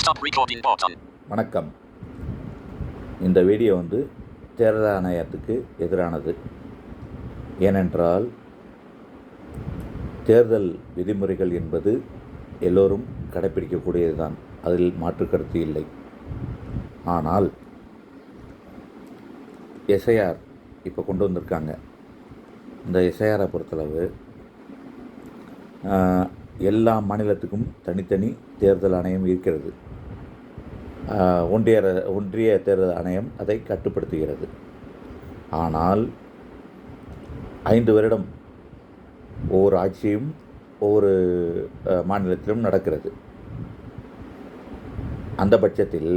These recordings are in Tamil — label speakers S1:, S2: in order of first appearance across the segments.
S1: வணக்கம். இந்த வீடியோ தேர்தல் ஆணையத்துக்கு எதிரானது. ஏனென்றால் தேர்தல் விதிமுறைகள் என்பது எல்லோரும் கடைப்பிடிக்கக்கூடியது தான், அதில் மாற்று கருத்து இல்லை. ஆனால் எஸ்ஐஆர் இப்போ கொண்டு வந்திருக்காங்க. இந்த எஸ்ஐஆரை பொறுத்தளவு எல்லா மாநிலத்துக்கும் தனித்தனி தேர்தல் ஆணையம் இருக்கிறது. ஒன்றிய தேர்தல் ஆணையம் அதை கட்டுப்படுத்துகிறது. ஆனால் 5 வருடம் ஒவ்வொரு ஆட்சியும் ஒவ்வொரு மாநிலத்திலும் நடக்கிறது. அந்த பட்சத்தில்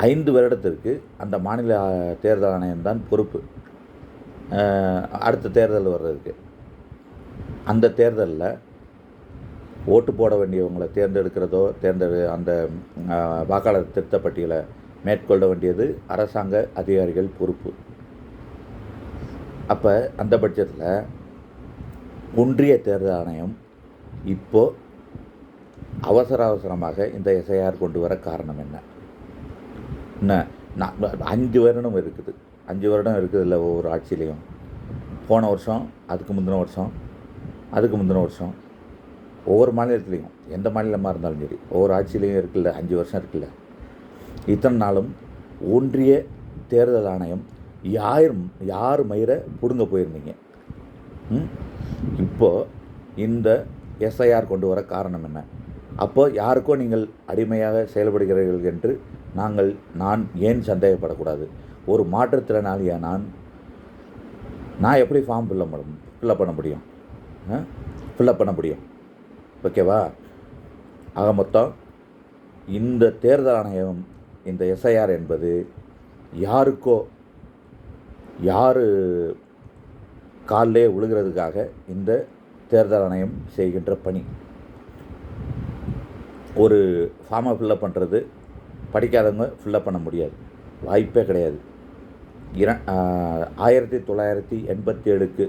S1: 5 வருடத்திற்கு அந்த மாநில தேர்தல் ஆணையம்தான் பொறுப்பு. அடுத்த தேர்தல் வர்றதுக்கு அந்த தேர்தலில் ஓட்டு போட வேண்டியவங்களை தேர்ந்தெடுக்கிறதோ அந்த வாக்காளர் திருத்த பட்டியலை மேற்கொள்ள வேண்டியது அரசாங்க அதிகாரிகள் பொறுப்பு. அப்போ அந்த பட்சத்தில் ஒன்றிய தேர்தல் ஆணையம் இப்போது அவசரமாக இந்த எஸ்ஐஆர் கொண்டு வர காரணம் என்ன? 5 வருடம் இருக்குது. 5 வருடம் இருக்குதுல்ல ஒவ்வொரு ஆட்சியிலையும். போன வருஷம், அதுக்கு முந்தின வருஷம், ஒவ்வொரு மாநிலத்துலேயும், எந்த மாநிலமாக இருந்தாலும் சரி, ஒவ்வொரு ஆட்சியிலையும் இருக்குல்ல, 5 வருஷம் இருக்குல்ல. இத்தனை நாளும் ஒன்றிய தேர்தல் ஆணையம் யார் மயிரை பிடுங்க போயிருந்தீங்க? இப்போது இந்த எஸ்ஐஆர் கொண்டு வர காரணம் என்ன? அப்போது யாருக்கோ நீங்கள் அடிமையாக செயல்படுகிறீர்கள் என்று நான் ஏன் சந்தேகப்படக்கூடாது? ஒரு மாற்றுத்திறனாளியாக நான் எப்படி ஃபார்ம் ஃபில்லப் பண்ண முடியும்? ஓகேவா? ஆக மொத்தம் இந்த தேர்தல் ஆணையம், இந்த எஸ்ஐஆர் என்பது யார் காலிலே விழுகிறதுக்காக இந்த தேர்தல் ஆணையம் செய்கின்ற பணி. ஒரு ஃபார்மை ஃபில்லப் பண்ணுறது படிக்காதவங்க ஃபில்லப் பண்ண முடியாது, வாய்ப்பே கிடையாது. 1987க்கு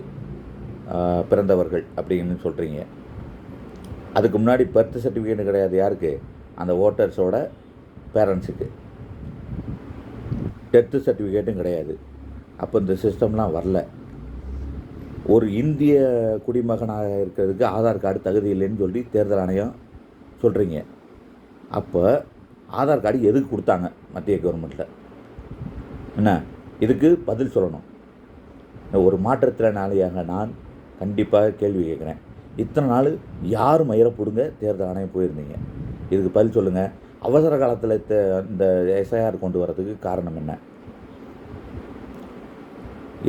S1: பிறந்தவர்கள் அப்படின்னு சொல்கிறீங்க. அதுக்கு முன்னாடி பர்த் சர்டிஃபிகேட் கிடையாது. யாருக்கு? அந்த ஓட்டர்ஸோட பேரண்ட்ஸுக்கு. டெத்து சர்டிஃபிகேட்டும் கிடையாது. அப்போ இந்த சிஸ்டம்லாம் வரல. ஒரு இந்திய குடிமகனாக இருக்கிறதுக்கு ஆதார் கார்டு தகுதி இல்லைன்னு சொல்லி தேர்தல் ஆணையம் சொல்கிறீங்க. அப்போ ஆதார் கார்டு எதுக்கு கொடுத்தாங்க மத்திய கவர்மெண்ட்டில்? என்ன, இதுக்கு பதில் சொல்லணும். ஒரு மாற்றுத்திறனாளியாக நான் கண்டிப்பாக கேள்வி கேட்குறேன். இத்தனை நாள் யார் மயிரை பிடுங்க தேர்தல் ஆணையம் போயிருந்தீங்க? இதுக்கு பதில் சொல்லுங்கள். அவசர காலத்தில் இந்த எஸ்ஐஆர் கொண்டு வரதுக்கு காரணம் என்ன?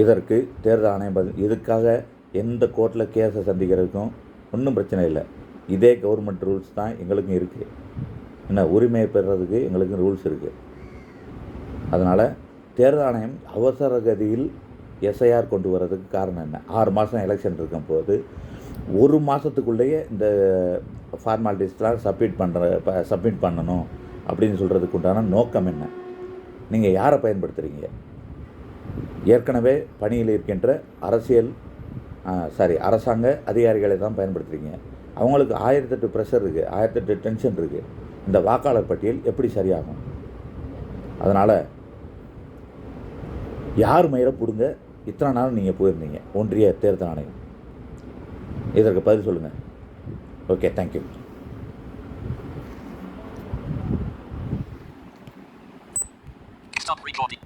S1: இதற்கு தேர்தல் ஆணையம் இதுக்காக எந்த கோர்ட்டில் கேஸை சந்திக்கிறதுக்கும் ஒன்றும் பிரச்சனை இல்லை. இதே கவர்மெண்ட் ரூல்ஸ் தான் எங்களுக்கும் இருக்குது. என்ன, உரிமையை பெறுறதுக்கு எங்களுக்கும் ரூல்ஸ் இருக்குது. அதனால் தேர்தல் ஆணையம் அவசர கதியில் எஸ்ஐஆர் கொண்டு வர்றதுக்கு காரணம் என்ன? 6 மாதம் எலெக்ஷன் இருக்கும் போது 1 மாதத்துக்குள்ளேயே இந்த ஃபார்மாலிட்டிஸ்லாம் சப்மிட் பண்ணணும் அப்படின்னு சொல்கிறதுக்கு உண்டான நோக்கம் என்ன? நீங்கள் யாரை பயன்படுத்துகிறீங்க? ஏற்கனவே பணியில் இருக்கின்ற அரசாங்க அதிகாரிகளை தான் பயன்படுத்துகிறீங்க. அவங்களுக்கு 1008 ப்ரெஷர் இருக்குது, 1008 டென்ஷன் இருக்குது. இந்த வாக்காளர் பட்டியல் எப்படி சரியாகும்? அதனால் யார் மயிரை பிடுங்க இத்தனை நாள் நீங்கள் போயிருந்தீங்க ஒன்றிய தேர்தல் ஆணையம்? இதற்கு பதில் சொல்லுங்கள். Okay, thank you.
S2: Stop recording.